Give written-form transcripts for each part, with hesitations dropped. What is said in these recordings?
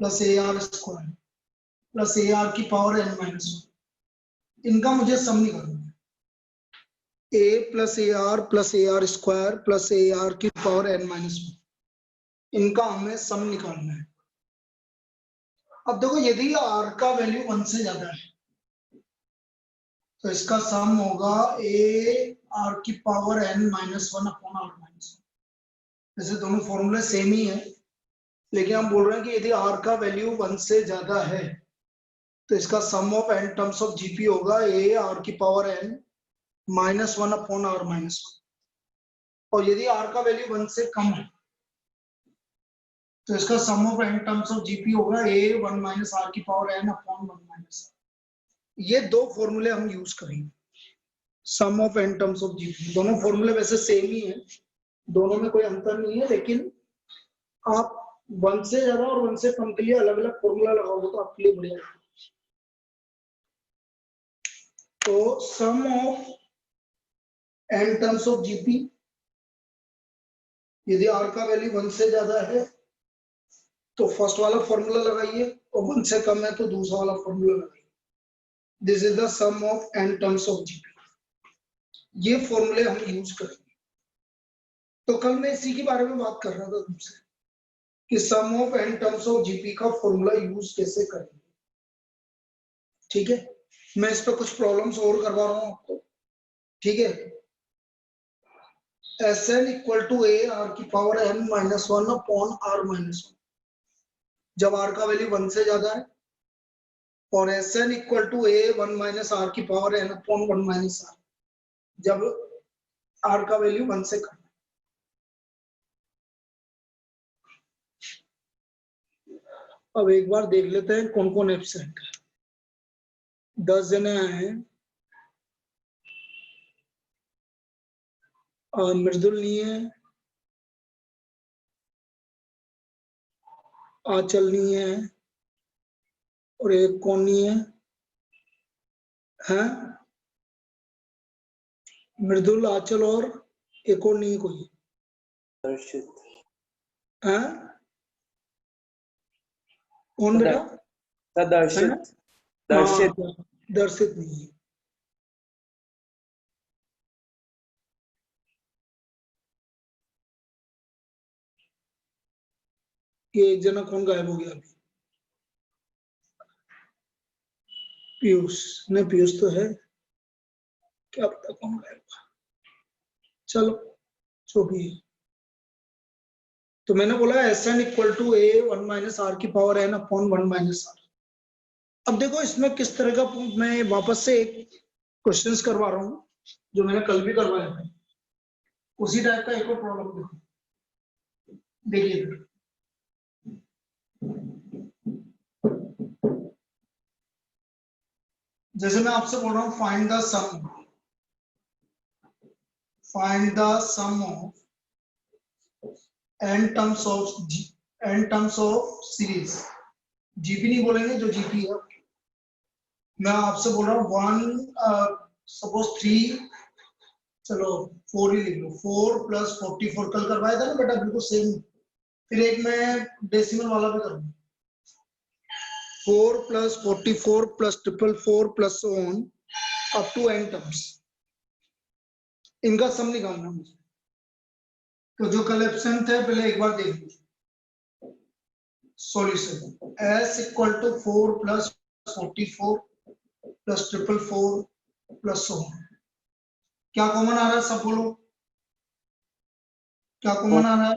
Plus a r square plus a r की power n minus 1, इनका मुझे सम निकालना है। a plus a r square plus a r की पावर n माइनस 1, इनका हमें सम निकालना है। अब देखो यदि r का वैल्यू 1 से ज्यादा है तो इसका सम होगा a r की power n minus 1 upon r minus 1। वैसे दोनों फॉर्मूले सेम ही है, लेकिन हम बोल रहे हैं कि यदि r का वैल्यू 1 से ज्यादा है तो इसका sum of n terms of GP होगा a r की power n minus 1 upon r minus 1। और यदि r का वैल्यू 1 से कम है तो इसका sum of n terms of GP होगा a 1 माइनस r की पावर n अपॉन 1 माइनस। ये दो फॉर्मूले हम यूज करेंगे, sum of n terms of GP. दोनों फॉर्मूले वैसे सेम ही है, दोनों में कोई अंतर नहीं है, लेकिन आप 1 से ज्यादा और 1 से कम के लिए अलग अलग फॉर्मूला लगाओगे तो आपके लिए बढ़िया है। तो sum of n terms of GP, यदि r का वैल्यू 1 से ज्यादा है तो फर्स्ट वाला फॉर्मूला लगाइए, और 1 से कम है तो दूसरा वाला फॉर्मूला लगाइए। This is the sum of n terms of GP. ये फॉर्मूले हम यूज करेंगे। तो कल मैं इसी के बारे में बात कर रहा था तुमसे कि sum of n terms of GP का फॉर्मूला यूज कैसे करेंगे। ठीक है, मैं इस पर कुछ प्रॉब्लम्स और करवा रहा हूं आपको। ठीक है, Sn equal to a r की power n minus 1 upon r minus 1, जब r का वैल्यू 1 से ज्यादा है, और Sn equal to a 1 minus r की power n upon 1 minus r, जब r का वैल्यू 1 से कम है। अब एक बार देख लेते हैं कौन कौन एब्सेंट है। 10 जने आए हैं। मृदुल नहीं है, आंचल नहीं है, और एक कौन नहीं है, हैं? मृदुल, आंचल और एक और नहीं है कोई। दर्शित। हैं? कौन बेटा? दर्शित। दर्शित। दर्शित नहीं है। ये एक जना कौन गायब हो गया अभी? पीयूष। नहीं, पीयूष तो है, क्या पता कौन गायब हुआ। चलो जो भी है। तो मैंने बोला Sn equal to a 1 minus r की power n upon 1 minus r. अब देखो इसमें किस तरह का, मैं वापस से एक क्वेश्चंस करवा रहा हूँ जो मैंने कल भी करवाया था, उसी टाइप का एक और प्रॉब्लम देखो। देखिए जैसे मैं आपसे बोल रहा हूँ find the sum of n terms of series. GP नहीं बोलेंगे, जो जीपी है। मैं आपसे बोल रहा हूँ 1 सपोज 3, चलो 4 ही लिख लो। 4 प्लस 44 कल करवाया था ना बेटा, बिल्कुल सेम। फिर एक मैं डेसिमल वाला भी करूंगा। 4 plus 44 plus 444 plus on up to n terms, इनका सम निकालना मुझे। तो जो कल एब्सेंट है पहले एक बार देख लीजिए solution. s equal to 4 plus 44 plus 444 plus on. क्या कॉमन आ रहा है, सब बोलो। क्या कॉमन आ रहा है?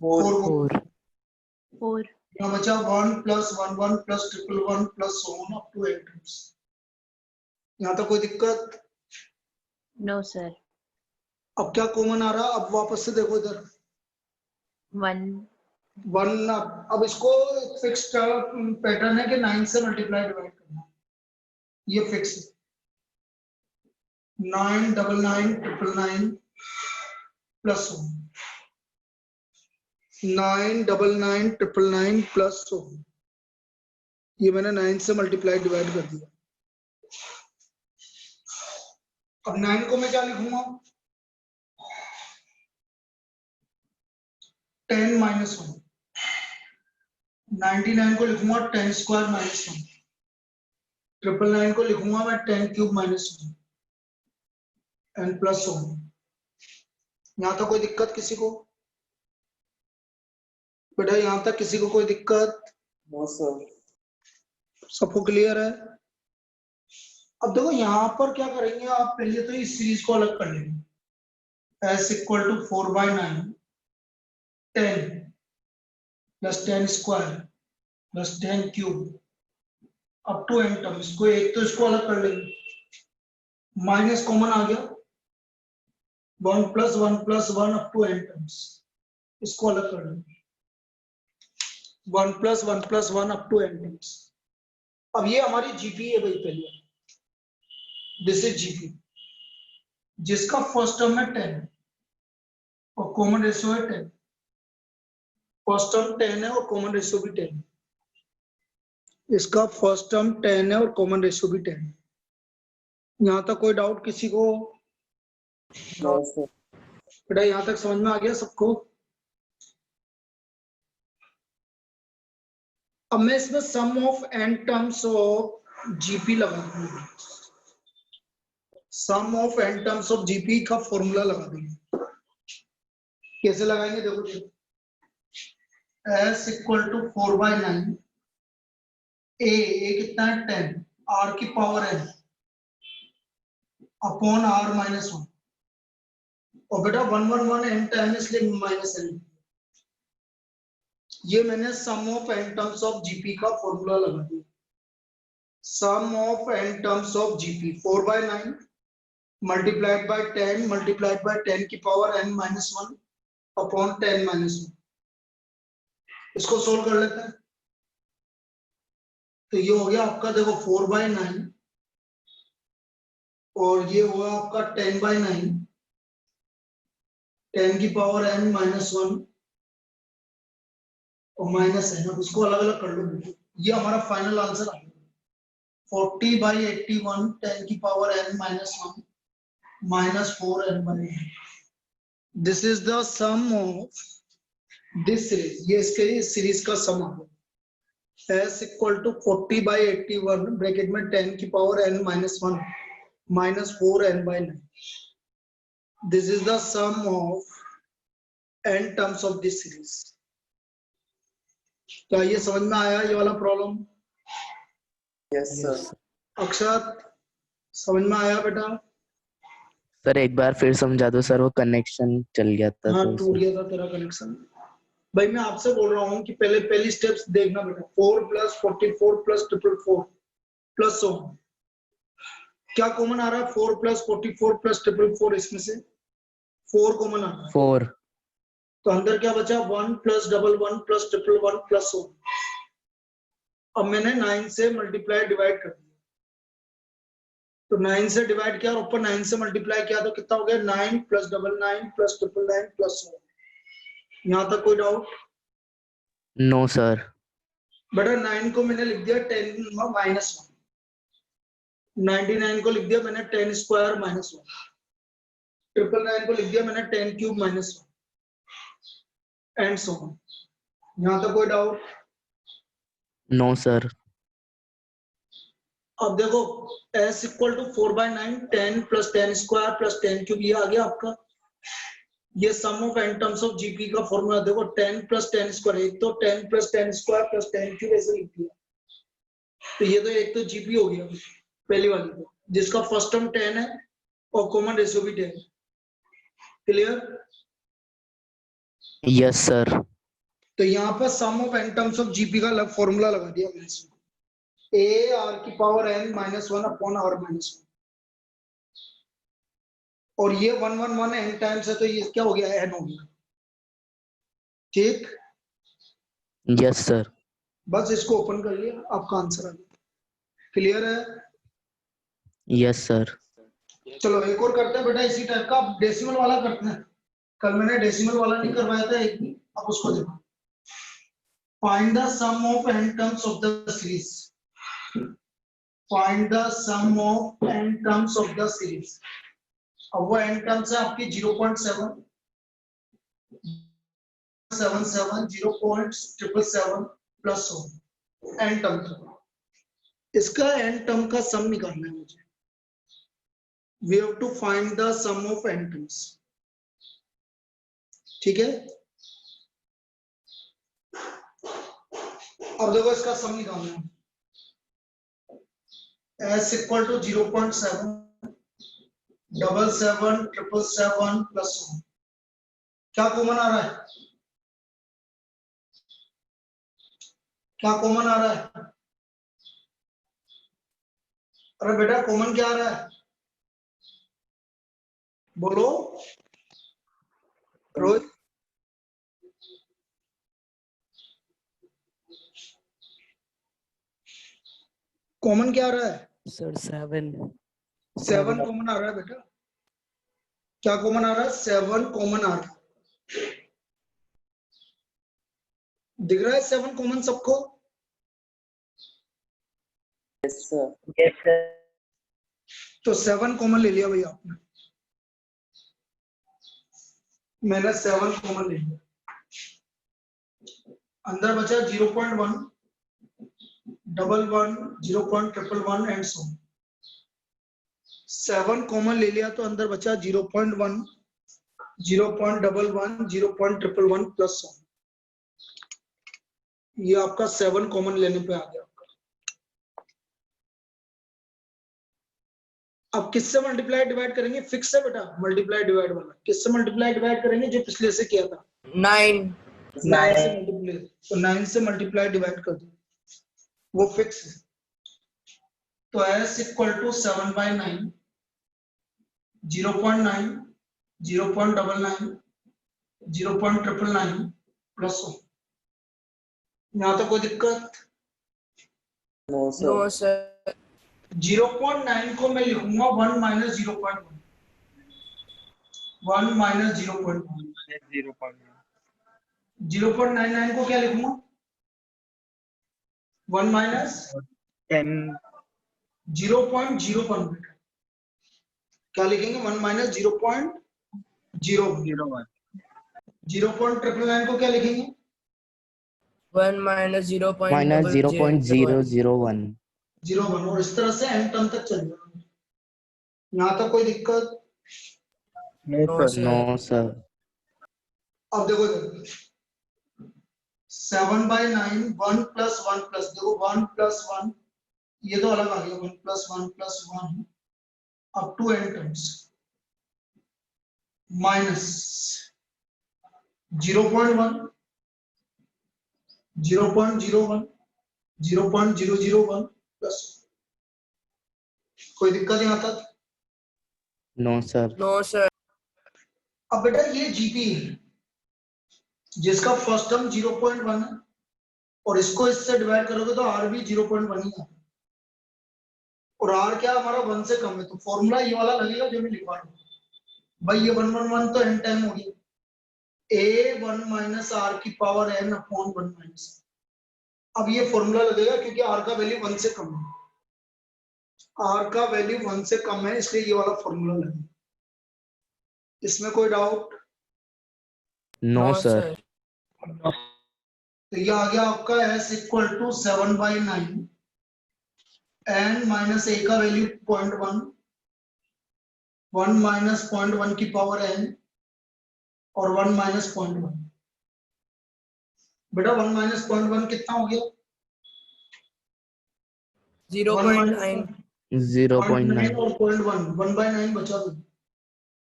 4 यहाँ बचा 1 plus 11 plus 111 plus on up to n terms. यहाँ तक कोई दिक्कत? No sir. अब क्या कॉमन आ रहा है? अब वापस से देखो इधर 1। अब इसको फिक्स पैटर्न है कि 9 से मल्टीप्लाई डिवाइड करना, ये फिक्स है। 9 9 9 9 प्लस 9 9 9 9 प्लस, ये मैंने 9 से मल्टीप्लाई डिवाइड कर दिया। अब 9 को मैं क्या लिखूंगा? 10 माइनस 1। 99 को लिखूंगा 10 स्क्वायर माइनस 1, 999 को लिखूंगा मैं 10 क्यूब माइनस 1 एंड प्लस 1। यहाँ तक कोई दिक्कत किसी को? बेटा यहाँ तक किसी को कोई दिक्कत? No sir. सबको क्लियर है? अब देखो यहाँ पर क्या करेंगे आप, पहले तो इस सीरीज को अलग कर लेंगे। s equal to 4/9 10 plus 10 square plus 10 cube up to n term. इसको एक तो इसको अलग कर लेंगे, माइनस कॉमन आ गया, 1 plus 1 plus 1 up to n terms. इसको अलग कर लेंगे, 1 plus 1 plus 1 up to n terms. अब ये हमारी जीपी है भाई, पहले दिस इज जीपी, जिसका फर्स्ट टर्म है 10 और कॉमन रेशियो है 10। फर्स्ट टर्म 10 है और कॉमन रेशियो भी 10। इसका फर्स्ट टर्म 10 है और कॉमन रेशियो भी 10। यहाँ तक कोई डाउट किसी को? No sir. बेटा यहाँ तक समझ में आ गया सबको? अब मैं इसमें sum of n terms of GP लगा दूंगा। Sum of n terms of GP का फॉर्मूला लगा देंगे। कैसे लगाएंगे देखो, s इक्वल टू 4/9 a कितना है 10 r की power n upon r minus 1। और बेटा 1 1 1 n टाइम इसलिए माइनस n। ये मैंने sum of n terms of GP का फॉर्मूला लगा दिया। Sum of n terms of GP 4/9 multiplied by 10 multiplied by 10 की power n minus 1 upon 10 minus 1। इसको सोल्व कर लेते हैं। तो ये हो गया आपका, देखो 4/9 और ये हुआ आपका 10/9, 10 की पावर n माइनस 1 और माइनस n। अब इसको अलग अलग कर लो, ये हमारा फाइनल आंसर आ गया 40/81 10 की power n minus 1 minus 4n/n। This is the sum of this series. ये इसके इस सीरीज का सम आ गया। s इक्वल टू 40/81 ब्रैकेट में 10 की power n minus 1 minus 4n/9। This is the sum of n terms of this series. क्या ये समझ में आया ये वाला प्रॉब्लम? Yes sir. अक्षत समझ में आया बेटा? सर एक बार फिर समझा दो सर, वो कनेक्शन चल गया था हाँ तो टूट गया था तेरा कनेक्शन। भाई मैं आपसे बोल रहा हूँ कि पहली स्टेप्स देखना बेटा। 4 प्लस 44 प्लस 444 प्लस 100 क्या कॉमन आ रहा है? 4 प्लस 44 प्लस 444, इसमें से 4 कॉमन आ रहा है। 4 तो अंदर क्या बचा? 1 प्लस 11 प्लस 111 प्लस 100। अब मैंने 9 से मल्टीप्लाई डिवाइड कर दिया, तो 9 से डिवाइड किया और ऊपर 9 से मल्टीप्लाई किया तो कितना हो गया? 9 प्लस 99 प्लस 999 प्लस 100। यहाँ तक कोई डाउट? No sir. बेटा 9 को मैंने लिख दिया 10 माइनस 1, 99 को लिख दिया मैंने 10 स्क्वायर माइनस 1, 999 को लिख दिया मैंने 10 cube minus 1 and so on. यहाँ तक कोई डाउट? No sir. अब देखो s equal to 4/9 10 plus 10 square plus 10 cube, ये आ गया आपका। ये sum of n terms of GP का फॉर्मूला देखो, 10 प्लस 10 स्क्वायर, एक तो 10 प्लस 10 स्क्वायर प्लस 10 क्यूब ऐसे लिख दिया। तो ये तो एक तो जीपी हो गया पहली वाली को, जिसका फर्स्ट टर्म 10 है और कॉमन रेशियो भी 10। क्लियर? Yes sir. तो यहाँ पर sum of n terms of GP का फॉर्मूला लगा दिया मैंने इसमें, a r की power n minus 1 upon r minus 1। और ये 1 1 1 n टाइम्स है तो ये क्या हो गया? n हो गया। ठीक? Yes sir. बस इसको ओपन कर लिया, आपका आंसर आ गया। क्लियर है? Yes sir. चलो एक और करते हैं बेटा इसी टाइप का, डेसिमल वाला करते हैं। कल मैंने डेसिमल वाला नहीं करवाया था एक भी, अब उसको देखो। Find the sum of n terms of the series. Find the sum of n terms of the series. अब वो n टर्म्स है आपकी 0.7 77 0.777 प्लस 100 एन टर्म का। इसका एन टर्म का सम निकालना है मुझे। We have to find the sum of n terms. ठीक है, अब देखो इसका सम निकालना है। S equal to 0.7 777 777 plus 1। क्या कॉमन आ रहा है? क्या कॉमन आ रहा है? अरे बेटा कॉमन क्या आ रहा है? बोलो रोहित। कॉमन क्या आ रहा है? सर 7 7 कॉमन आ रहा है बेटा। क्या कॉमन आ रहा है? 7 कॉमन आ रहा है। दिख रहा है 7 कॉमन सबको? Yes, sir. तो 7 कॉमन ले लिया भैया आपने। मैंने 7 कॉमन ले लिया। अंदर बचा 0.1 11 0.111 एंड सो 7 कॉमन ले लिया तो अंदर बचा 0.1 0.11 0.111 प्लस 1। ये आपका 7 कॉमन लेने पे आ गया आपका। अब किससे मल्टीप्लाई डिवाइड करेंगे? फिक्स है बेटा मल्टीप्लाई डिवाइड वाला। किससे मल्टीप्लाई डिवाइड करेंगे? जो पिछले से किया था 9 9 से मल्टीप्लाई। तो 9 से मल्टीप्लाई डिवाइड कर दो, वो फिक्स है। तो s इक्वल टू 7/9 0.9 0.99 0.999 प्लस 1। यहाँ तक कोई दिक्कत? No, sir. नो सर 0.9 को मैं लिखूंगा 1 माइनस 0.1 1 माइनस 0.1 0.99 को क्या लिखूंगा? 1 माइनस 0.01 बेटा। क्या लिखेंगे? 1 माइनस 0.01 0.999 को क्या लिखेंगे? 1 माइनस 0.001 माइनस 0.001। 0.1 और इस तरह से एन टर्म तक चल जाएगा। यहाँ तक कोई दिक्कत? No no sir sir. अब देखो 7/9 1 प्लस 1 प्लस, देखो 1 प्लस 1 ये तो अलग आ गया। 1 plus 1 plus 1 up to n terms minus 0.1 0.01 0.001 plus. कोई दिक्कत यहाँ तक? No sir. नो सर अब बेटा ये जीपी है जिसका फर्स्ट टर्म 0.1 है और इसको इससे डिवाइड करोगे तो आर भी 0.1 ही है और आर क्या हमारा 1 से कम है। तो फॉर्मूला ये वाला लगेगा जो मैं लिखवा रहा हूँ भाई। ये 111 तो एन टाइम हो गया। ए 1 माइनस आर की पावर एन अपॉन 1 माइनस। अब ये फॉर्मूला लगेगा क्योंकि आर का वैल्यू 1 से कम है। आर का वैल्यू 1 से कम है इसलिए ये वाला फॉर्मूला लगेगा। इसमें कोई doubt? No no sir. Sir तो ये आ गया आपका s equal to 7/9 n minus a का वैल्यू 0.1 1 माइनस 0.1 की पावर n और 1 माइनस 0.1। बेटा 1 माइनस 0.1 कितना हो गया? 1 माइनस 0.9 0.9 0.9। और 0.1 1/9 बचा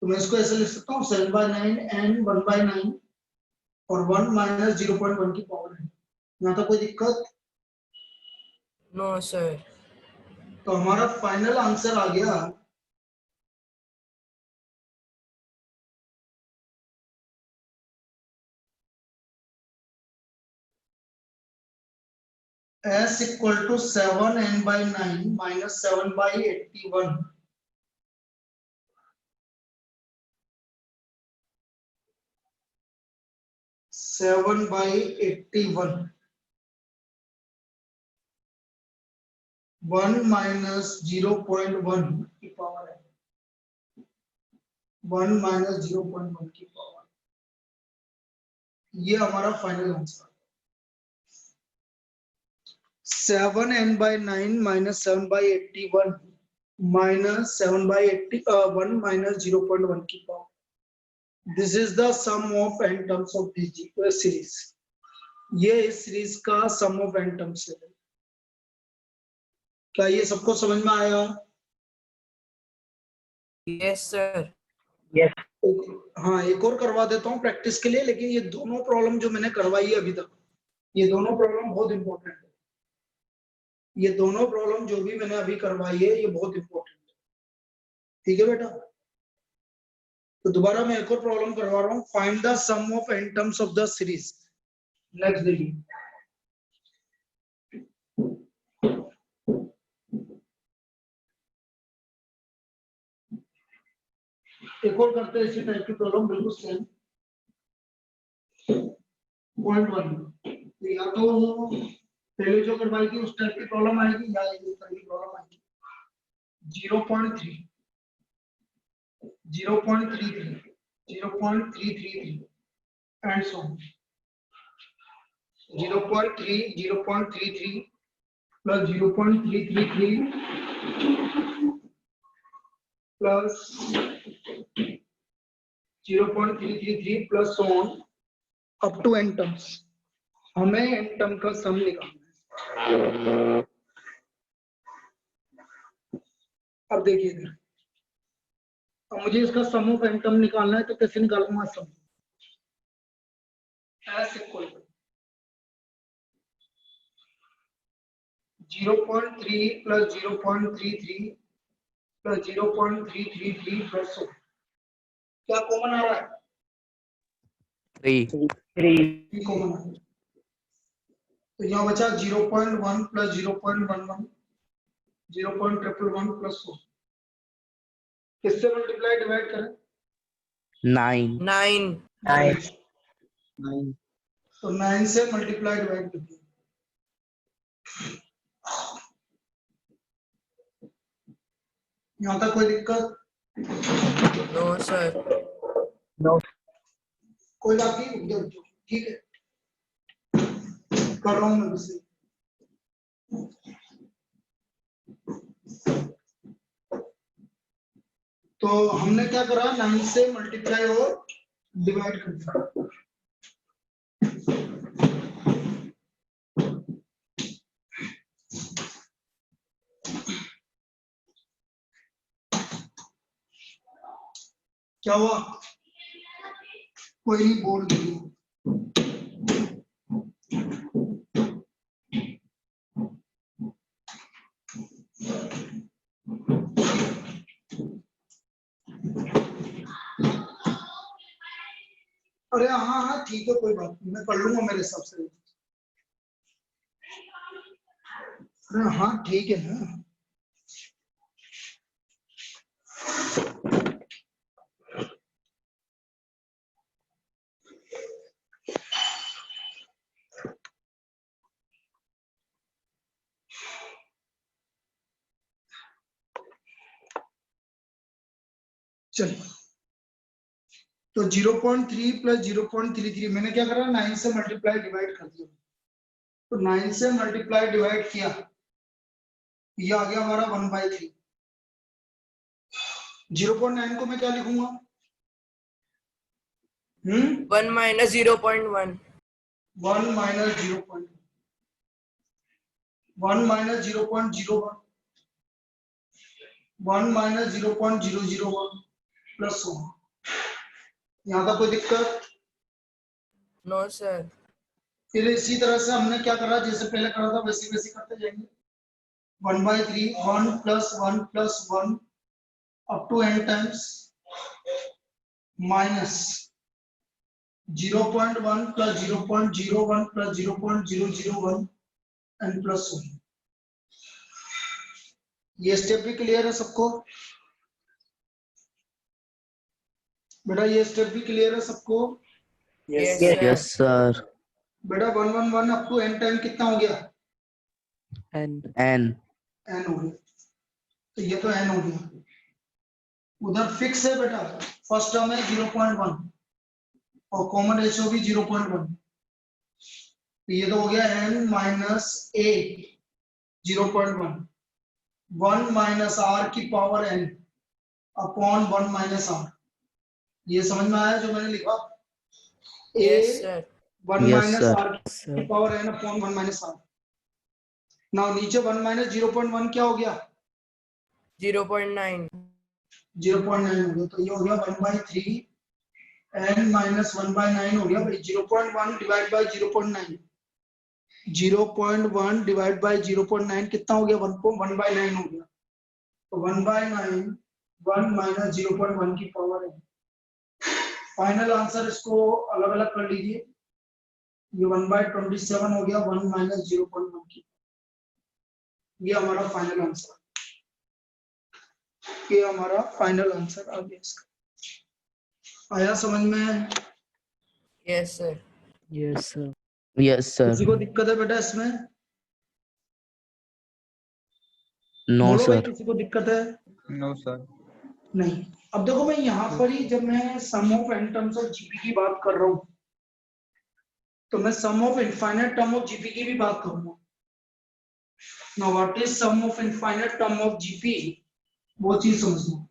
तो मैं इसको ऐसे लिख सकता हूँ 7/9 n 1/9 और 1 माइनस 0.1 की पावर n। यहाँ तक कोई दिक्कत? नो सर तो हमारा फाइनल आंसर आ गया s equal to 7n/9 minus 7/81 7/81 1 minus 0.1 की पावर है 1 माइनस 0.1 की पावर। ये हमारा final answer. 7n/9 minus 7/81 minus 7/81 minus 0.1 की power. This is the sum of n terms of this series. ये इस सीरीज का सम ऑफ n टर्म्स है. क्या ये सबको समझ में आया? Yes, sir. हाँ, एक और करवा देता हूँ प्रैक्टिस के लिए, लेकिन ये दोनों प्रॉब्लम जो मैंने करवाई है अभी तक, ये दोनों प्रॉब्लम बहुत इंपॉर्टेंट है. ये दोनों प्रॉब्लम जो भी मैंने अभी करवाई है ये बहुत इंपॉर्टेंट है. ठीक है बेटा? तो दोबारा मैं एक और प्रॉब्लम करवा रहा हूँ. Find the sum of n terms of the series. Next देखिए. एक और करते हैं इसी टाइप की प्रॉब्लम, बिल्कुल सेम. पॉइंट 1 या तो पहले जो करवाई थी उस टाइप की प्रॉब्लम आएगी या इस टाइप की प्रॉब्लम आएगी. 0.3 0.33 0.333 and so on. 0.3 0.33 plus 0.333 plus 0.333 plus so on up to n terms. हमें n टर्म का सम निकालना है. अब देखिए इधर, अब मुझे इसका सम ऑफ n टर्म निकालना है तो कैसे निकालूंगा sum? S equal 0.3 plus 0.33 plus 0.333 plus so. क्या कॉमन आ रहा है? 3 कॉमन आ रहा है. तो यहाँ बचा 0.1 plus 0.11 0.111 plus so. किससे मल्टीप्लाई डिवाइड करें? 9 9. तो 9 से मल्टीप्लाई डिवाइड कीजिए. यहाँ तक कोई दिक्कत? No, sir. कोई बात नहीं, उधर जो ठीक है कर रहा हूँ मैं उसे. तो हमने क्या करा, 9 से मल्टीप्लाई और डिवाइड कर दिया. क्या हुआ? कोई नहीं, बोल दीजिए. अरे हाँ हाँ ठीक है, कोई बात नहीं, मैं कर लूंगा मेरे हिसाब से. अरे हाँ ठीक है ना. चलिए, तो 0.3 plus 0.33 मैंने क्या करा, 9 से मल्टीप्लाई डिवाइड कर दिया. तो 9 से मल्टीप्लाई डिवाइड किया, ये आ गया हमारा 1/3. 0.9 को मैं क्या लिखूंगा? 1 minus 0.1. 1 minus 0.1 1 minus 0.01 1 minus 0.001 plus 1. यहाँ का कोई दिक्कत? No, sir. फिर इसी तरह से हमने क्या करा, जैसे पहले करा था वैसे वैसे करते जाएंगे. 1/3 1 plus 1 plus 1 up to n times minus 0.1 plus 0.01 plus 0.001 and plus 1. ये स्टेप भी क्लियर है सबको? बेटा ये स्टेप भी क्लियर है सबको? Yes, Yes, sir. Yes sir. बेटा 111 अप टू n टाइम कितना हो गया? n n हो गया. तो ये तो n हो गया. उधर फिक्स है बेटा, फर्स्ट टर्म है 0.1 और कॉमन रेशियो भी 0.1. तो ये तो हो गया n minus a 0.1 1 minus r की power n upon 1 minus r. ये समझ में आया जो मैंने लिखा? a Yes, sir. 1 Yes, minus sir. R की power n upon 1 minus r. Now नीचे 1 माइनस 0.1 क्या हो गया? 0.9. 0.9 हो गया, तो ये हो गया 1/3 n माइनस 1/9 हो गया भाई। 0.1 डिवाइड बाय 0.9, 0.1 डिवाइड बाय 0.9 कितना हो गया? 1/9 हो गया। तो 1/9 1 माइनस 0.1 की पावर है। फाइनल आंसर इसको अलग अलग कर लीजिए। ये 1/27 हो गया 1 माइनस 0.1 की। ये हमारा फाइनल आंसर, ये हमारा फाइनल आंसर आ गया इसका। आया समझ में? Yes, sir. Yes, sir. Yes, sir. किसी को दिक्कत है बेटा इसमें? No, बोलो भाई, sir. किसी को दिक्कत है? No sir. नहीं। अब देखो मैं यहाँ पर ही जब मैं sum of n terms of GP की बात कर रहा हूँ तो मैं sum of infinite term of GP की भी बात करूंगा। Now what is sum of infinite term of GP, वो चीज समझना।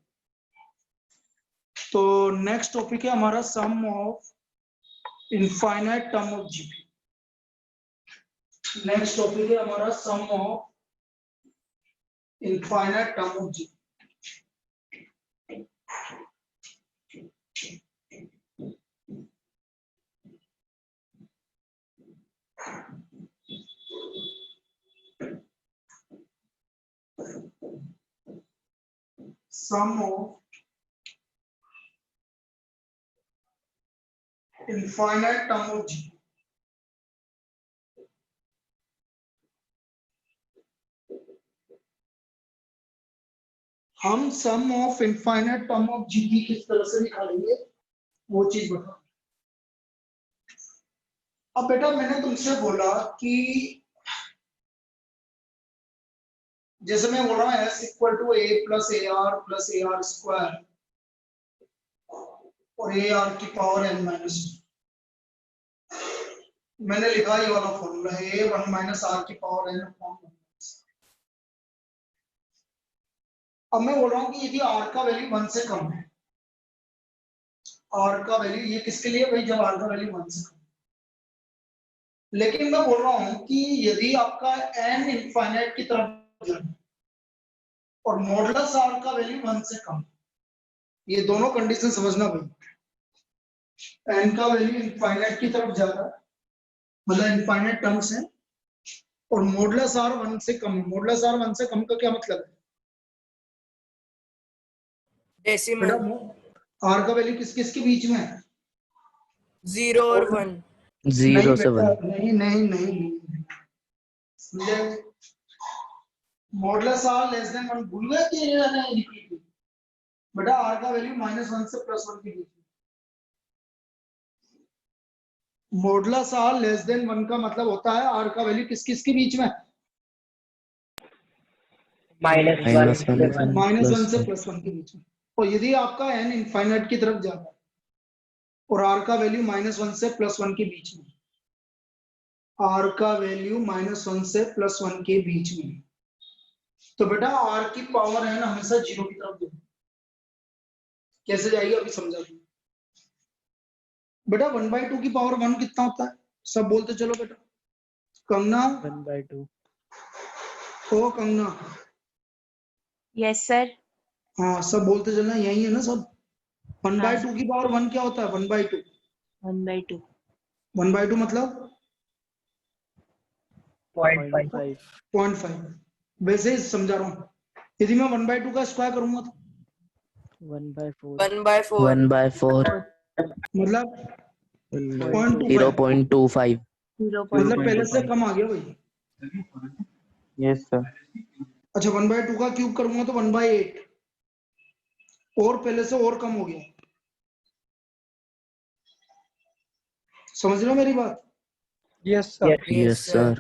तो नेक्स्ट टॉपिक है हमारा sum of infinite term of GP. Next topic है हमारा sum of infinite term of GP. Sum of infinite term of G. हम sum of infinite term of GP किस तरह से निकालेंगे वो चीज बताओ। अब बेटा मैंने तुमसे बोला कि जैसे मैं बोल रहा हूँ s equal to a plus a r square और ए आर की पावर n माइनस। मैंने लिखा ये वाला फॉर्मूला है a 1 माइनस आर की पावर n अपॉन 1। अब मैं बोल रहा हूँ कि यदि r का वैल्यू 1 से कम है, r का वैल्यू ये किसके लिए भाई? जब r का वैल्यू 1 से कम। लेकिन मैं बोल रहा हूं कि यदि आपका n इनफाइनाइट की तरफ जाए और मॉडुलस r का वैल्यू 1 से कम, ये दोनों कंडीशन समझना भाई। n का वैल्यू इनफाइनाइट की तरफ जा रहा है, मतलब इनफाइनाइट टर्म्स है, और मॉडुलस r 1 से कम। मॉडुलस r 1 से कम का क्या मतलब है बेटा? Decimal. r का वैल्यू किस किस के बीच में है? 0 और 1. 0 से बेटा, 1. नहीं समझे? मॉडुलस r लेस देन 1 भूल गए कि रिपीट? बेटा r का वैल्यू -1 से +1 के बीच में। मॉडुलस r लेस देन 1 का मतलब होता है r का वैल्यू किस किस के बीच में? -1 से -1 से +1. +1 के बीच में। और यदि आपका n इनफाइनाइट की तरफ जा रहा है और r का वैल्यू -1 से +1 के बीच में, r का वैल्यू -1 से +1 के बीच में, तो बेटा r की पावर n हमेशा 0 की तरफ जाएगी। कैसे जाएगी अभी समझा दूं। बेटा 1/2 की पावर 1 कितना होता है? सब बोलते चलो बेटा। कंगना, 1/2. ओ कंगना, Yes, sir. हाँ सब बोलते चलना, यही है ना सब। 1/2 हाँ। की पावर 1 क्या होता है? 1/2 1/2. 1/2 मतलब 0.5. 0.5। वैसे ही समझा रहा हूँ। यदि मैं 1/2 का स्क्वायर करूंगा तो 1/4. 1/4. 1/4. मतलब 0.25। 0.25. मतलब पहले से कम आ गया भाई। Yes sir. अच्छा 1/2 का क्यूब करूंगा तो 1/8, और पहले से और कम हो गया। समझ रहे हो मेरी बात? Yes sir. Yes, sir.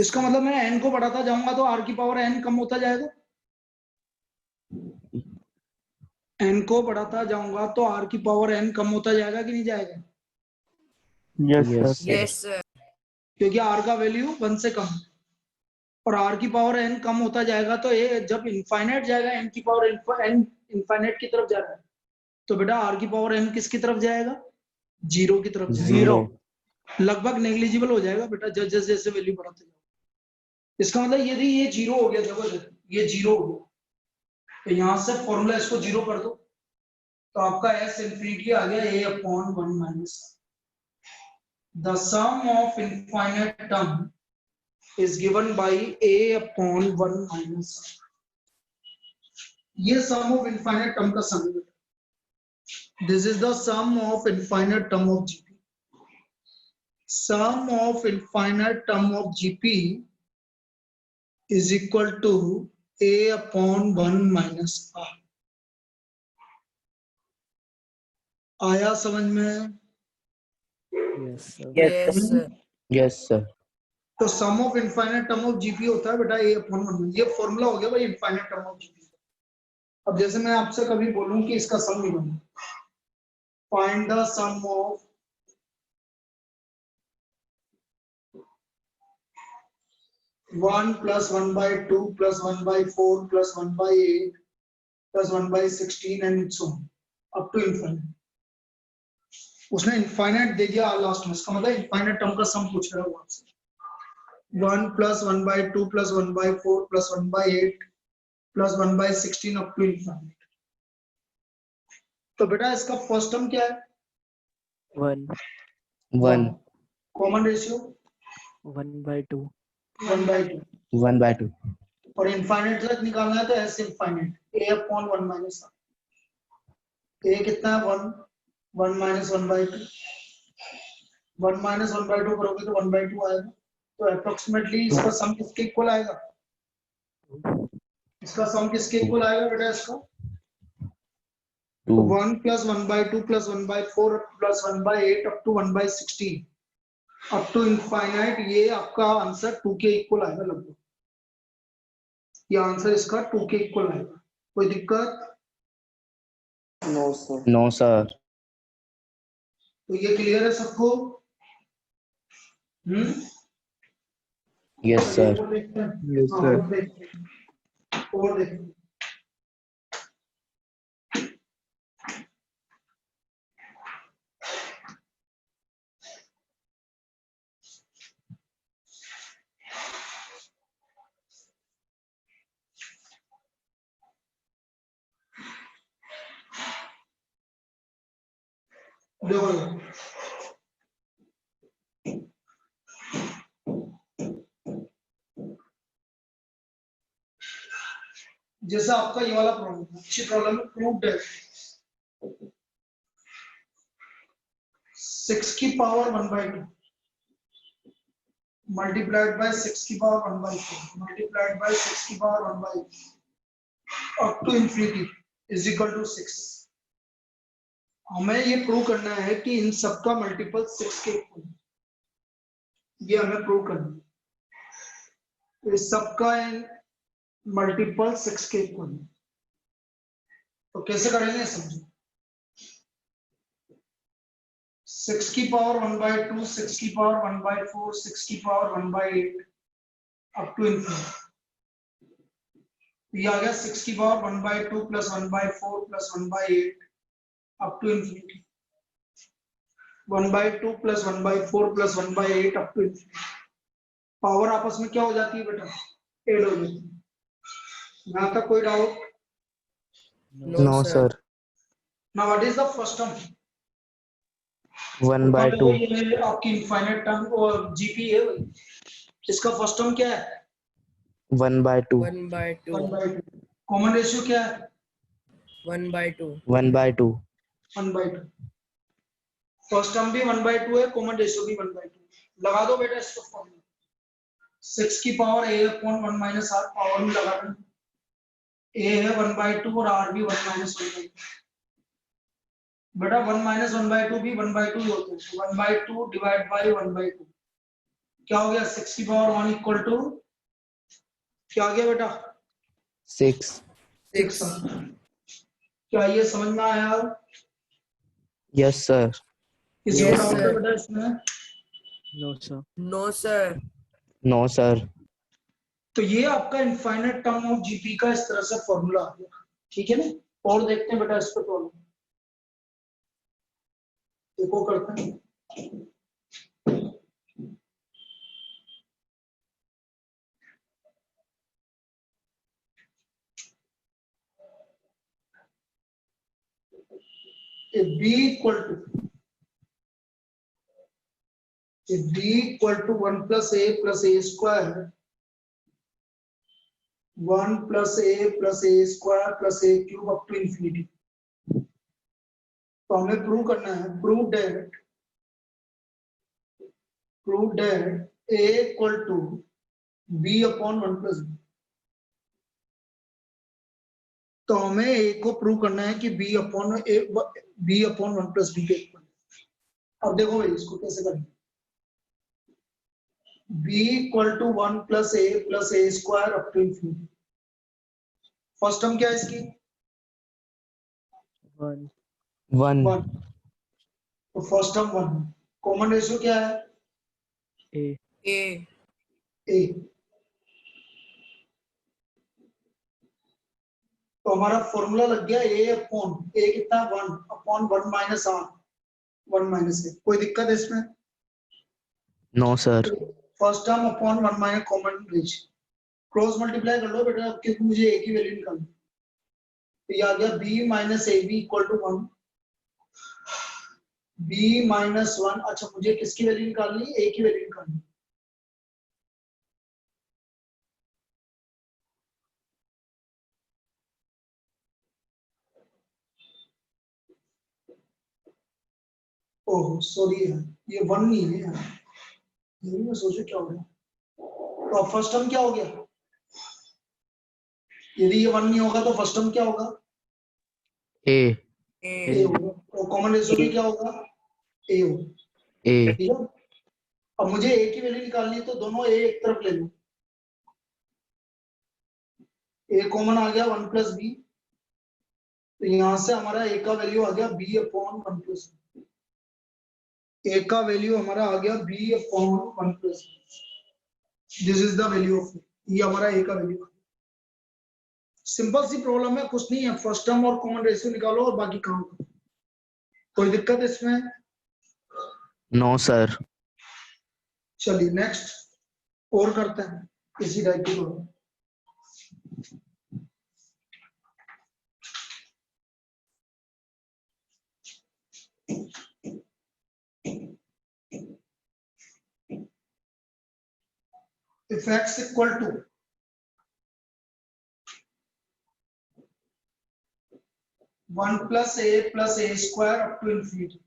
इसका मतलब मैं n को बढ़ाता जाऊंगा तो r की पावर n कम होता जाएगा। n को बढ़ाता जाऊंगा तो r की पावर n कम होता जाएगा कि नहीं जाएगा? Yes Yes, sir. sir. Yes, sir. क्योंकि r का वैल्यू 1 से कम है। और r की पावर n कम होता जाएगा तो ये जब इनफाइनाइट जाएगा n की पावर n इनफाइनाइट की तरफ जा रहा है तो बेटा r की पावर n किसकी तरफ जाएगा? 0 की तरफ जाएगा। जीरो। लगभग नेग्लिजिबल हो जाएगा बेटा जैसे जैसे वैल्यू बढ़ाते जाओ। इसका मतलब यदि ये 0 हो गया, देखो ये 0 हो गया तो यहां से फॉर्मूला इसको 0 कर दो तो आपका s इंफिनिटी आ गया a upon 1 minus the sum of infinite term is given by a upon 1 minus ये sum of infinite term का sum है। This is the sum of infinite term of GP. Sum of infinite term of GP is equal to a upon 1 minus r. आया समझ में? Yes sir. Yes, sir. Yes sir. तो sum of infinite term of GP होता है बेटा a upon 1। ये formula हो गया भाई इनफाइनाइट टर्म ऑफ जीपी। अब जैसे मैं आपसे कभी बोलूं कि इसका सम निकालना, find the sum of one plus 1/2 plus 1/4 plus 1/8 plus 1/16 and so up to infinite. उसने इनफाइनाइट दे दिया लास्ट में, इसका मतलब इनफाइनाइट टर्म का सम पूछ रहा है वो आपसे। 1 plus 1/2 plus 1/4 plus 1/8 plus 1/16 up to infinite. तो बेटा इसका फर्स्ट टर्म क्या है? 1 कॉमन रेशियो 1/2 1/2 1/2 और इनफाइनाइट तक निकालना है तो S infinite a upon 1 minus a कितना है 1 माइनस 1/2 1 माइनस 1/2 करोगे तो 1/2 आएगा। तो अप्रोक्सीमेटली इसका सम किसके इक्वल आएगा? इसका सम किसके इक्वल आएगा बेटा? इसका 2 1 plus 1/2 plus 1/4 plus 1/8 up to 1/16 up to infinite. ये आपका आंसर 2 के इक्वल आएगा लगभग। ये आंसर इसका 2 के इक्वल आएगा। कोई दिक्कत? No, sir. No sir. तो ये क्लियर है सबको? Yes sir. और देखते हैं। Yes, हाँ, sir. और देखते हैं। और देखते हैं। देखो जैसे आपका ये वाला प्रॉब्लम है, अच्छी प्रॉब्लम है, प्रूव्ड है 6 की पावर 1/2 मल्टीप्लाइड बाय 6 की पावर 1/4 मल्टीप्लाइड बाय 6 की power 1/8 up to infinity is equal to 6। हमें ये प्रूव करना है कि इन सबका मल्टीपल 6 के इक्वल है। ये हमें प्रूव करना है। इस सबका मल्टीपल 6 के इक्वल है। तो कैसे करेंगे समझो। 6 की पावर 1/2 6 की पावर 1/4 6 की पावर 1/8 अप टू इंफिनिटी। ये आ गया 6 की power 1/2 plus 1/4 plus 1/8 up to infinity. 1/2 plus 1/4 plus 1/8 up to infinity. Power आपस में क्या हो जाती है बेटा? ऐड हो जाती है। यहाँ तक कोई doubt? No sir. Now what is the first term? 1/2 ये आपकी इनफाइनाइट टर्म और जीपी है भाई। इसका फर्स्ट टर्म क्या है? 1/2 1/2 1/2। कॉमन रेशियो क्या है? 1/2 1/2 1/2। फर्स्ट टर्म भी 1/2 है, कॉमन रेशियो भी 1/2। लगा दो बेटा इसको फॉर्मूला। 6 की power a upon 1 minus r power में लगा देना। a है 1/2 और r भी 1 माइनस 1/2। बेटा 1 माइनस 1/2 भी 1/2 ही होते हैं। तो 1/2 डिवाइड बाय 1/2 क्या हो गया? 6 की पावर 1 इक्वल टू क्या आ गया बेटा? 6 6। क्या ये समझ में आया? Yes sir. किसी को Yes, डाउट है sir. बेटा इसमें? No sir. No, sir. No sir. तो ये आपका इनफाइनाइट टर्म ऑफ जीपी का इस तरह से फॉर्मूला आ गया, ठीक है ना। और देखते हैं बेटा इस पर प्रॉब्लम, देखो करते हैं। If b equal to 1 plus a square, 1 plus a square plus a cube up to infinity, तो हमें प्रूव करना है, prove that a equal to b upon 1 plus b। तो हमें a को प्रूव करना है कि b upon 1 plus b के इक्वल। अब देखो भाई इसको कैसे करेंगे, b equal to 1 plus a square up to infinity। First term क्या है इसकी, 1 1, तो फर्स्ट टर्म 1, कॉमन रेशियो क्या है, a A a। तो हमारा फॉर्मूला लग गया a अपॉन a कितना 1 upon 1 minus r 1 minus a। कोई दिक्कत है इसमें, no sir first term upon 1 minus common ratio, cross multiply कर लो बेटा क्योंकि मुझे a की वैल्यू निकालनी। तो ये आ गया b minus ab equal to 1, b minus 1। अच्छा मुझे किसकी वैल्यू निकालनी है, a की वैल्यू निकालनी। ओह सॉरी यार, ये 1 नहीं है यार, ये मैं सोचू क्या हो गया। तो अब फर्स्ट टर्म क्या हो गया, यदि ये 1 नहीं होगा तो फर्स्ट टर्म क्या होगा, a a होगा। तो कॉमन रेशियो भी क्या होगा, a होगा, a ठीक है। अब मुझे a की वैल्यू निकालनी है तो दोनों a एक तरफ ले लो, a कॉमन आ गया 1 प्लस b, तो यहां से हमारा a का वैल्यू आ गया b upon 1 plus b। a का वैल्यू हमारा आ गया b upon 1 plus b। This is the value of, ये हमारा a का वैल्यू। सिंपल सी प्रॉब्लम है, कुछ नहीं है, फर्स्ट टर्म और कॉमन रेशियो निकालो और बाकी काम करो। कोई दिक्कत इसमें, नो सर चलिए नेक्स्ट और करते हैं इसी टाइप की problem. If x equal to 1 plus a square up to infinity,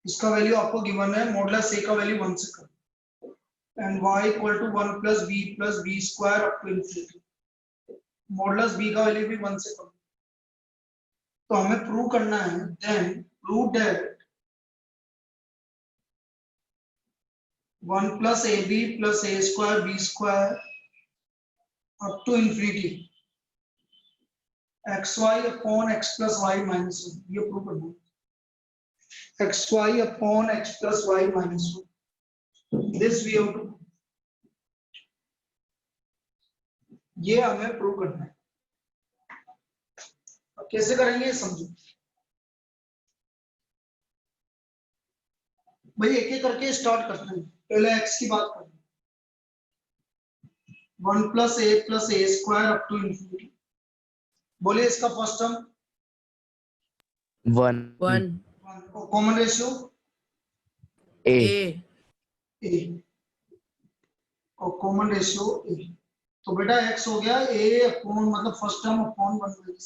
इसका वैल्यू आपको गिवन है, मॉडुलस a का वैल्यू 1 से कम, and y equal to 1 plus b square up to infinity, modulus b का वैल्यू भी 1 से कम। तो हमें प्रूव करना है, then prove that 1 plus ab plus a square b square up to infinity xy upon x plus y minus 1, ये prove करना है, xy upon x plus y minus 1, this we have to, ये हमें prove करना है। अब कैसे करेंगे समझो भाई, एक एक करके स्टार्ट करते हैं। पहले x की बात करते हैं, 1 plus a square up to infinity, बोलिए इसका first term 1 1 common ratio a A a और कॉमन रेशियो a। तो बेटा x हो गया a अपॉन मतलब फर्स्ट टर्म अपॉन 1 माइनस,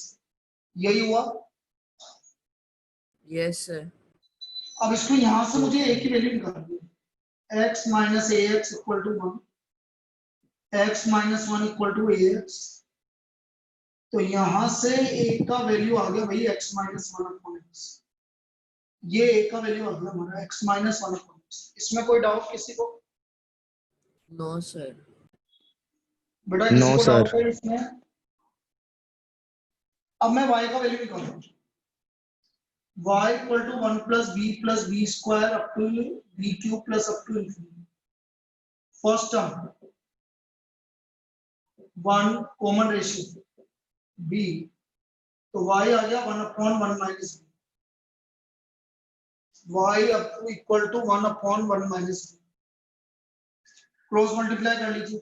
यही हुआ। yes sir अब इसको यहां से मुझे a की वैल्यू निकालनी है, x minus ax equal to 1, x minus 1 equal to ax। तो यहां से a का वैल्यू आ गया भाई x माइनस 1 अपॉन x, ये a का वैल्यू आ गया हमारा x माइनस 1 अपॉन x। इसमें कोई डाउट किसी को, no sir बेटा किसी No, को sir. डाउट है इसमें। अब मैं y का वैल्यू निकालूंगा, y equal to 1 plus b square up to b cube plus up to infinity, first term 1 common ratio b, तो y आ गया 1/1 minus y equal to 1/1 minus, cross multiply कर लीजिए।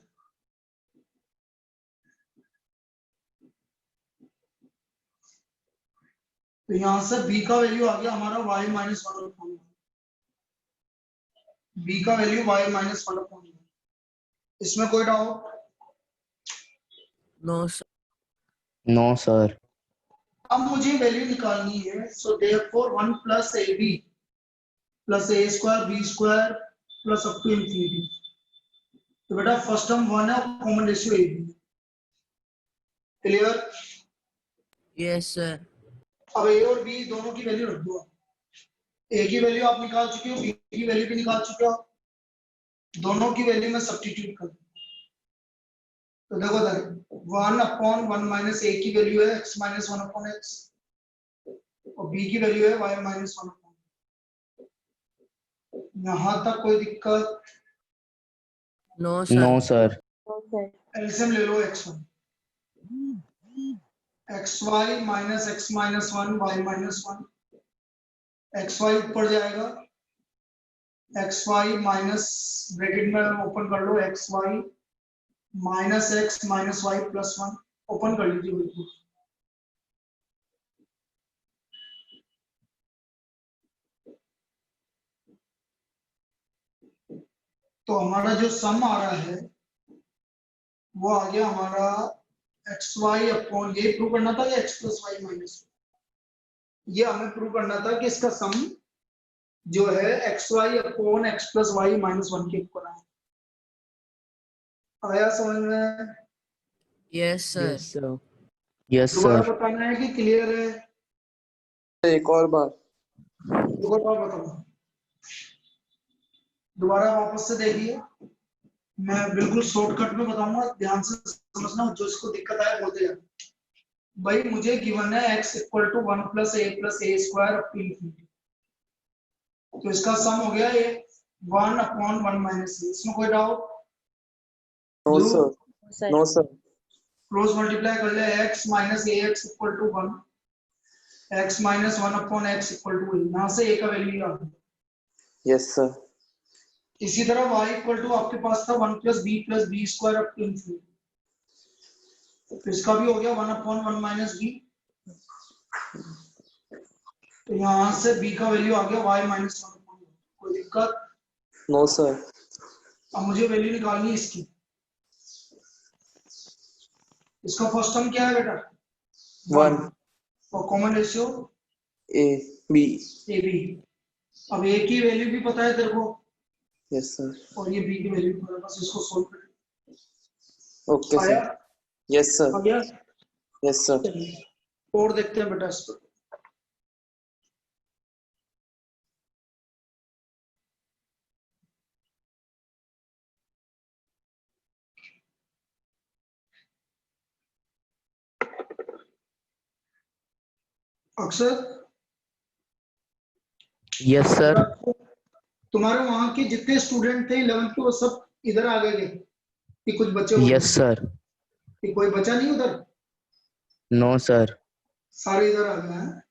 तो यहां से b का वैल्यू आ गया हमारा y माइनस 1/1, b का वैल्यू y माइनस 1/1। इसमें कोई doubt? No, sir. No sir. अब मुझे वैल्यू निकालनी है, so therefore 1 plus a b plus a square b square plus up to infinity. तो बेटा फर्स्ट टर्म 1 है और common ratio a b. Clear? Yes, sir. अब ए और बी दोनों की वैल्यू रख दो। ए की वैल्यू आप निकाल चुके हो, बी की वैल्यू भी निकाल चुके हो, दोनों की वैल्यू में सब्स्टिट्यूट कर दो। तो देखो 1/1 माइनस ए की वैल्यू है x माइनस 1/x और b की वैल्यू है y माइनस 1/। यहां तक कोई दिक्कत? No, sir. No sir. LCM ले लो x1 xy minus x minus 1 y minus 1, xy ऊपर जाएगा, xy माइनस ब्रैकेट में ओपन कर लो xy minus x minus y plus 1, open कर लीजिए बिल्कुल। तो हमारा जो सम आ रहा है वो आ गया हमारा xy अपॉन, ये प्रूव करना था कि x प्लस वाई माइनस, ये हमें प्रूव करना था कि इसका सम जो है xy upon x plus y minus 1 के इक्वल है। आया समझ में? Yes, sir. Yes sir. Yes दोबारा सर। बताना है कि क्लियर है? एक और बार। दोबारा बताओ, दोबारा वापस से देखिए, मैं बिल्कुल शॉर्टकट में बताऊंगा, ध्यान से समझना, जो इसको दिक्कत आए बोलते जाए। भाई मुझे गिवन है x equal to 1 plus a square up to infinity, तो इसका सम हो गया ये 1/1 माइनस ए। इसमें कोई doubt? No sir, sir no sir. Cross multiply कर ले, x minus a x equal to 1, x minus 1/x equal to a, यहां से a का वैल्यू आ गया। Yes sir. इसी तरह y इक्वल टू आपके पास था 1 plus b square up to infinity, तो इसका भी हो गया 1/1 माइनस बी। तो यहां से b का वैल्यू आ गया y माइनस 1/1। कोई दिक्कत? No sir. अब मुझे वैल्यू निकालनी है इसकी। इसका फर्स्ट टर्म क्या है बेटा? 1 और common ratio a b. A b. अब a की वैल्यू भी पता है तेरे को यस सर। और ये b की वैल्यू भी पता है, बस इसको सोल्व कर। ओके आया? सर। यस आ सर। गया? Yes sir. चलिए और देखते हैं बेटा इस पर। अक्सर यस सर। तुम्हारे वहां के जितने स्टूडेंट थे 11th के, वो सब इधर आ गए कि कुछ बच्चे हुए यस सर। कि कोई बचा नहीं उधर? No sir. सारे इधर आ गए हैं।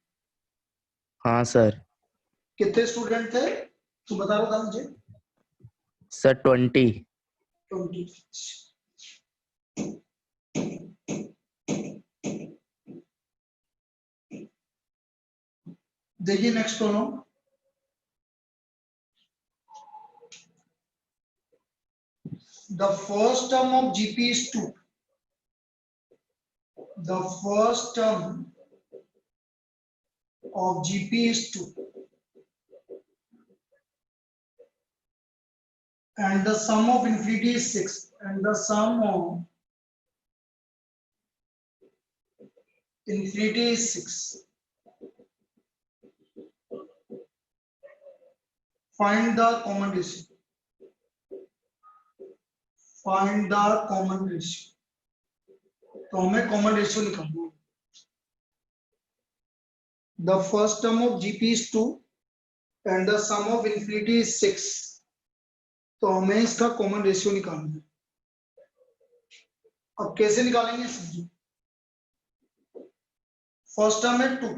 हाँ सर। कितने स्टूडेंट थे तू बता रहा था मुझे? सर 20। 20। देखिए नेक्स्ट दोनों, the first term of GP is 2. The first term of GP is 2. And the sum of infinity is 6. And the sum of infinity is 6. Find the common ratio. Find the common ratio. तो हमें common ratio निकालना है। The first term of GP is 2 and the sum of infinity is 6. तो हमें इसका common ratio निकालना है। अब कैसे निकालेंगे समझो। फर्स्ट टर्म है 2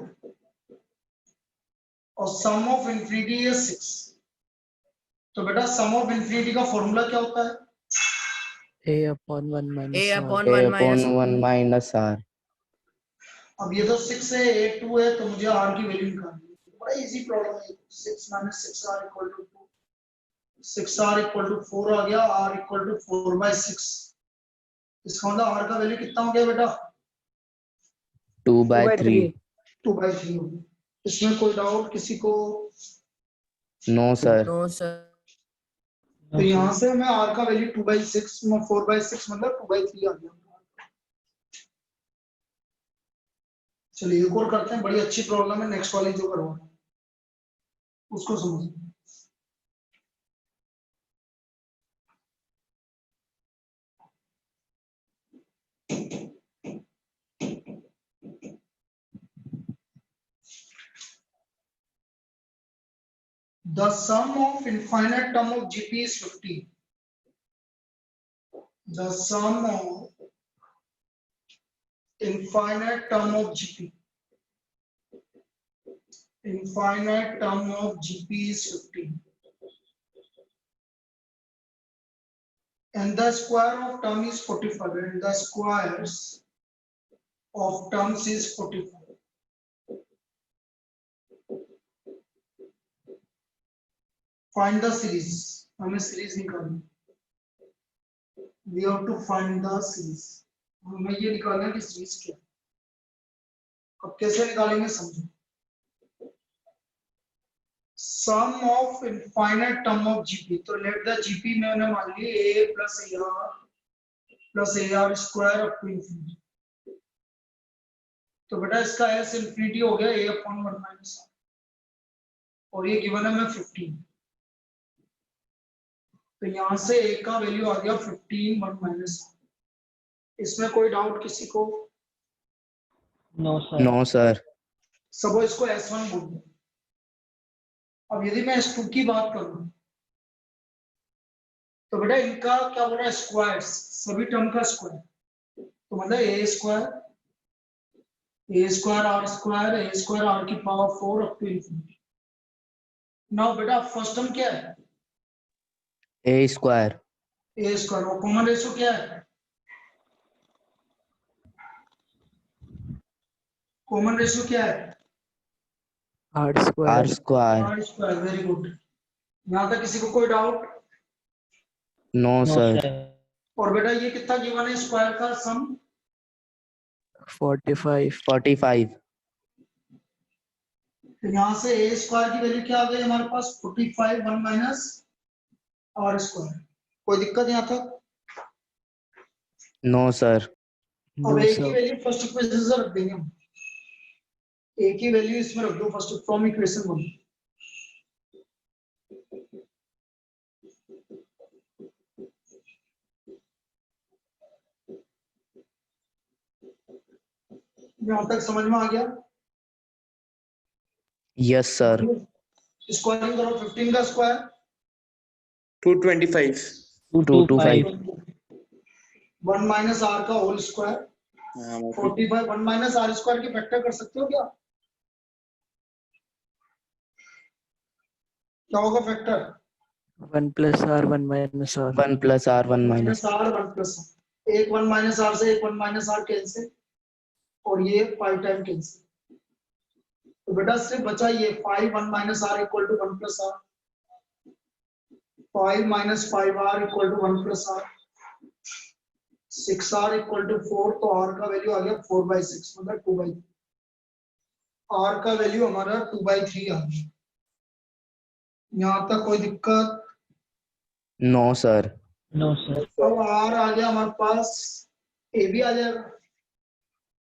और सम ऑफ इंफिनिटी है 6। तो बेटा सम ऑफ इंफिनिटी का फॉर्मूला क्या होता है? A upon 1 minus A R. upon A 1 upon minus 1 minus R. अब ये तो 6 है, ये 2 है, तो मुझे r की वैल्यू निकालनी है। बड़ा इजी प्रॉब्लम है। 6 minus 6r equal to 2, 6r equal to 4 आ गया, r इक्वल टू 4/6। इसका मतलब r का वैल्यू कितना हो गया बेटा? 2/3. 2/3 हो गया। इसमें कोई डाउट किसी को? No, sir. No, sir. तो यहाँ से हमें r का वैल्यू 2/6 में 4/6 मतलब 2/3 आ गया। चलिए एक और करते हैं, बड़ी अच्छी प्रॉब्लम है, नेक्स्ट वाली जो करवा उसको समझिए। The sum of infinite term of GP is 50. The sum of infinite term of GP. Infinite term of GP is 50. And the square of term is 45. And the squares of terms is 45. Find the series. हमें series निकालनी। We have to find the series. हमें ये निकालना है कि series क्या है। अब कैसे निकालेंगे समझो। Sum of infinite term of GP. तो let the GP मैंने मान ली a plus AR square up to infinity. तो बेटा इसका s इंफिनिटी हो गया a upon 1 minus r और ये गिवन है मैं 15। तो यहाँ से a का वैल्यू आ गया 15 1 minus r। इसमें कोई डाउट किसी को? No, sir. सब इसको s1 बोल दो। अब यदि मैं s2 की बात करूं तो बेटा इनका क्या बोला? स्क्वायर्स, सभी टर्म का स्क्वायर। तो मतलब a स्क्वायर r की power 4 up to infinity. Now बेटा फर्स्ट टर्म क्या है? A square. a स्क्वायर और कॉमन रेशियो क्या है? कॉमन रेशियो क्या है? R square. r square. Very good. यहाँ तक किसी को कोई डाउट? No, sir. और बेटा ये कितना गिवन है स्क्वायर का सम? 45. तो यहाँ से a स्क्वायर की वैल्यू क्या आ गई हमारे पास? 45 1 माइनस r स्क्वायर। कोई दिक्कत यहाँ तक? No, sir. अब a की वैल्यू फर्स्ट इक्वेशन से रख देंगे हम। a की वैल्यू इसमें रख दो फर्स्ट फ्रॉम इक्वेशन 1। यहाँ तक समझ में आ गया? Yes, sir. स्क्वायरिंग करो 15 का स्क्वायर 225. 225. 1 माइनस r का whole square 45। 1 minus r square की फैक्टर कर सकते हो क्या? क्या होगा factor? 1 plus R 1 minus R. 1 plus R 1 minus. r 1 plus एक 1 माइनस r से एक 1 माइनस r कैंसिल और ये 5 टाइम कैंसिल। तो बेटा सिर्फ बचा ये 5 1 minus r equal to 1 plus r। 5 minus 5r equal to 1 plus r। 6r equal to 4। तो r का वैल्यू आ गया 4/6 मतलब 2/3। r का वैल्यू हमारा 2/3 आ गया। यहाँ तक कोई दिक्कत? No, sir. अब r आ गया हमारे पास, a भी आ जाएगा।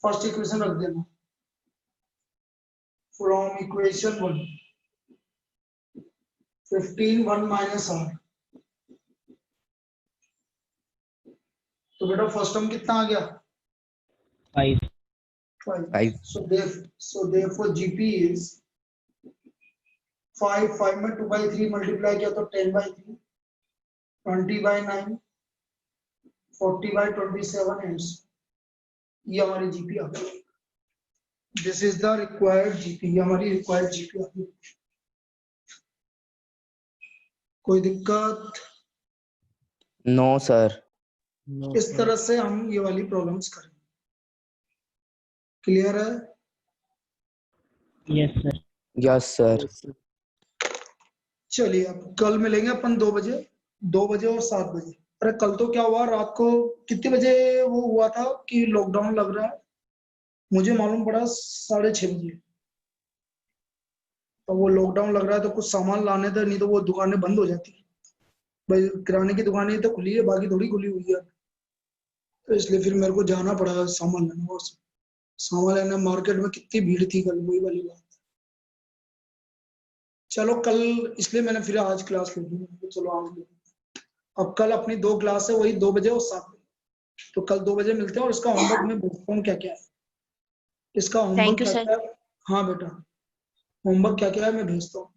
फर्स्ट इक्वेशन रख देना फ्रॉम इक्वेशन 1 15 1 माइनस r। तो बेटा फर्स्ट टर्म कितना आ गया? 5। 5. So therefore GP is 5 में 2/3 मल्टीप्लाई किया तो 10/3 20/9 40/27 एम्स, ये हमारी जीपी आ गई। This is the required GP, ये हमारी रिक्वायर्ड जीपी आ गई। कोई दिक्कत? No sir. No, इस sir. तरह से हम ये वाली प्रॉब्लम्स करें। क्लियर है? Yes, sir. Yes sir. चलिए अब कल मिलेंगे अपन 2 बजे, 2 बजे और 7 बजे। अरे कल तो क्या हुआ, रात को कितने बजे वो हुआ था कि लॉकडाउन लग रहा है, मुझे मालूम पड़ा 6:30 बजे। तो वो लॉकडाउन लग रहा है तो कुछ सामान लाने थे, नहीं तो वो दुकानें बंद हो जाती। भाई किराने की दुकानें तो खुली है, बाकी थोड़ी खुली हुई है। तो इसलिए फिर मेरे को जाना पड़ा सामान लेने, और सामान लेने मार्केट में कितनी भीड़ थी कल, वही वाली बात। चलो कल, इसलिए मैंने फिर आज क्लास ले ली, तो चलो आज ले ली। अब कल अपनी 2 क्लास है, वही 2 बजे और 7 बजे। तो कल 2 बजे मिलते हैं, और इसका होमवर्क मैं भेजता हूँ क्या क्या है। इसका होमवर्क Thank you, क्या sir. क्या है? हाँ बेटा, होमवर्क क्या क्या है मैं भेजता हूँ।